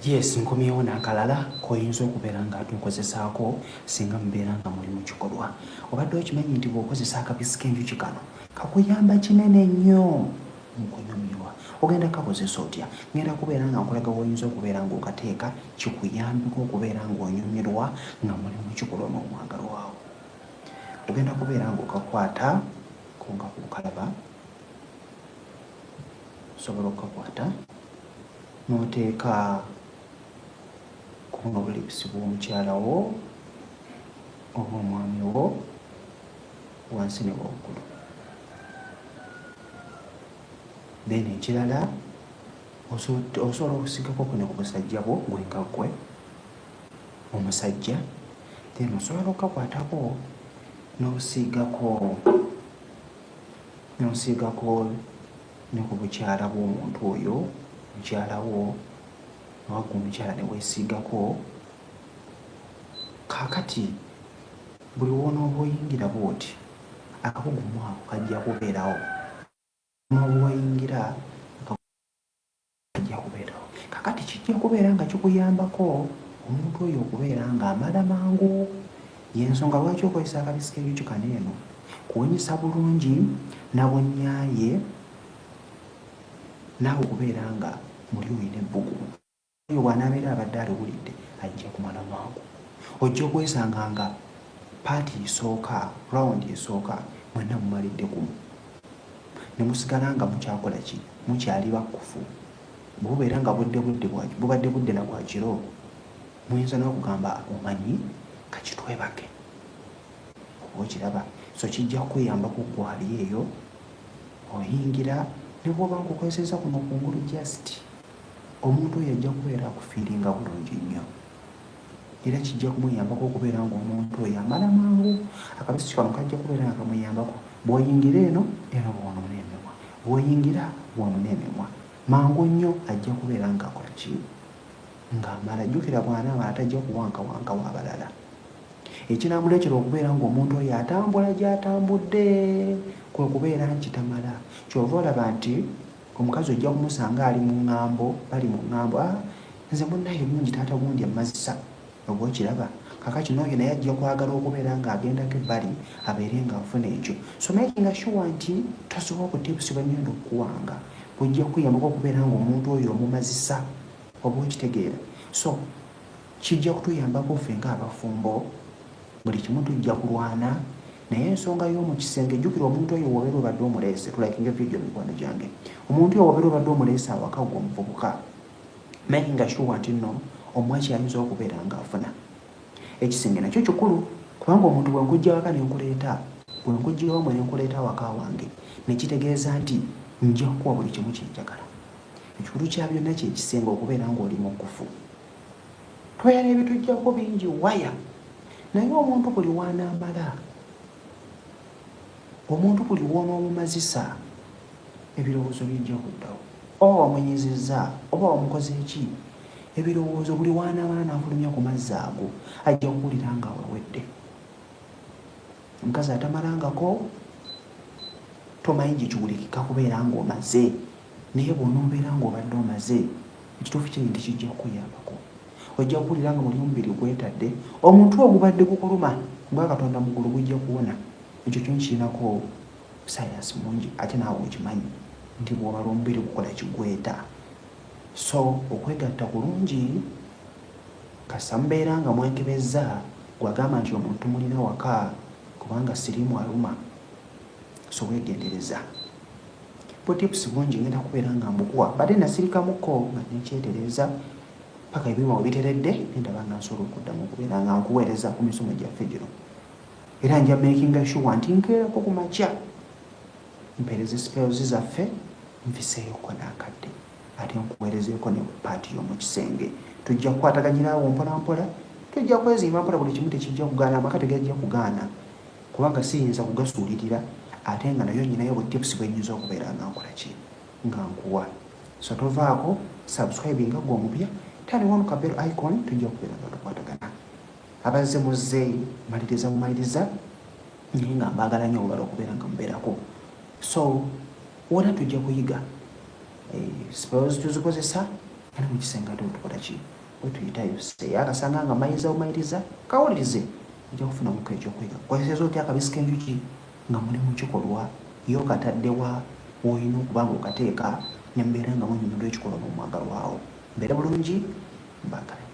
Yes, nkomyewo n'akalala koyinza okubeera nga tukozesaako singa mubeera nga muli mu kikolwa. Obadde okimanyi nti bw'okozesa akabisi k'enjuki kano kakuyamba kinene nnyo mu kunyumirwa. Ogenda kakozesa otya? Ngenda kubeera nga nkulaga woyinza okubeera ng'okateeka kikuyambeko okubeera ng'onyumirwa nga muli mu kikolwa n'omwagalwa wo. Ogenda kubeera ng'okakwata konga ku kalaba, osobola okukakwata n'oteeka kuno obulipusi bw'omukyala wo oba omwami wo wansi ne waggulu. Then ekirala osobola okusiigako kuno ku busajja bwo gwenga gwe omusajja, then osobola okukakwatako n'osiigako ne ku bukyala bw'omuntu oyo mukyala wo wagwa omukyala ne weesiigako. Kaakati buli wonooba oyingira bw'oti akabugumu ako kajja kubeerawo, n'oba wayingira kajja kubeerawo. Kaakati kijja kubeera nga kikuyambako omuntu oyo okubeera ng'amala mangu. Y'ensonga lwaki okozesa akabisi k'enjuki kano eno kuwunyisa bulungi na bwonnyaye naawe okubeera nga muli olina ebbugumu. Oyo bw'anaabeera abadde aliwulidde ajja kumala mangu. Ojja okwesanga nga paati esooka, rawundi esooka mwenna mumalidde gumu, ne musigala nga mukyakola ki? Mukyali bakkufu. Bw'obeera nga bubadde budde na bwa kiro, muyinza n'okugamba omanyi kakitwebake oba okiraba. So kijja kweyambako gwali eyo oyingira, ne bw'oba nkukozesa kuno kungulu just omuntu oyo ajja kubeera akufiiringa bulungi nnyo, era kijja kumuyambako okubeera ng'omuntu oyo amala mangu. Akabisi kano kajja kubeera nga kamuyambako bw'oyingira eno bw'onoona emimwa, bw'oyingira bw'onoona emimwa, mangu nnyo ajja kubeera ng'akola ki? Ng'amala. Jjukira bw'anaamala tajja kuwankawanka w'abalala. Ekinaamuleetera okubeera ng'omuntu oyo atambula gy'atambudde kwe kubeera nti tamala. Kyova olaba nti omukazi ojja kumusanga ali mu ŋŋambo, bali mu ŋŋambo, nze munnaye mungi taata gundi amazisa oba okiraba. Kaakati n'oyo naye ajja kwagala okubeera ng'agendako ebbali abeere ng'afuna ekyo. So making sure nti tosobola okutipusi bwengenda okukuwanga bujja kuyambako okubeera ng'omuntu oyo omumazisa oba okitegeera. So kijja kutuyambako ffe ng'abafumbo, buli kimu tujja kulwana naye ensonga y'omu kisenge. Jjukira omuntu oyo wobeera obadde omuleese, tulakinga vidiyo mikwano gyange, omuntu oyo wobeera obadde omuleese awaka gwe omuvubuka, making sure nti nno omwaki ayinza okubeera ng'afuna ekisenge. Nakyo kikulu kubanga omuntu bwe nkujja waka nenkuleeta, bwe nkujja wamwe nenkuleeta awaka wange, nekitegeeza nti nja kuwa buli kimu kyenjagala. Ekikulu kya byonna kye kisenge okubeera ng'oli mukufu. Tweyala ebitujjako bingi waya, naye omuntu buli wanaamala, omuntu buli w'onoomumazisa ebirowoozo bijja kuddawo. Oba wamunyizizza oba wamukoze eki, ebirowoozo buli wanaamala n'afulumya ku mazzi ago ajja kuwulira nga awewedde. Omukazi atamalangako tomanyi gye kiwulikika kubeera ng'omaze, naye bw'onoobeera ng'obadde omaze, ekituufu kiri nti kijja kukuyambako. Ojja kuwulira nga muli omubiri gwetadde, omuntu ogubadde gukuluma nga Katonda muggulu gujja kuwona. Ekyo kyo kirinako sayansi mungi, ate naawe okimanyi nti bw'omala omubiri gukola kigweta. So okwegatta kulungi, kasa mubeera nga mwenkebezza, gwagamba nti omuntu mulina waka kubanga siriimu aluma, so weegendereza. Butipusi bungi ngenda kubeera nga mbukuwa, badde nasirikamuko nga nekyetereza paka ebimu biteredde nendaba nga nsobola okuddamu okubeera nga nkuweereza ku misomo gyaffe gino. Era nja making sure nti nkeerako ku makya mpeereza spells zaffe nfiseeyoko n'akadde, ate nkuweerezeeko ne paati y'omu kisenge. Tujja kukwataganyiraawo mpola mpola, tujja kwezimba mpola, buli kimu tekijja kugaana, amaka tegajja kugaana kubanga siyinza kugasuulirira ate nga nayo nyinayo butipusi bwenyinza okubeera nga nkola ki? Nga nkuwa. So tovaako subscribinga gwe omupya, tani wano ka bell icon, tujja kubeera nga tukwatagana. Abazze muzze maliriza bumaliriza, naye nga mbaagala nnyo obala okubeera nga mubeerako. So wona tujja kuyiga spells tuzikozesa era mukisenga tukola ki wetuyitayo se akasanga nga mayiriza kawulirize ojja kufunamuko ekyokwiga kozesa otya akabisi k'enjuki nga mulimu kikolwa yo kataddewa woyina okuba nga okateeka nembeera nga munyumirwa ekikolwa n'omwagalwawo mbeera bulungi mbagala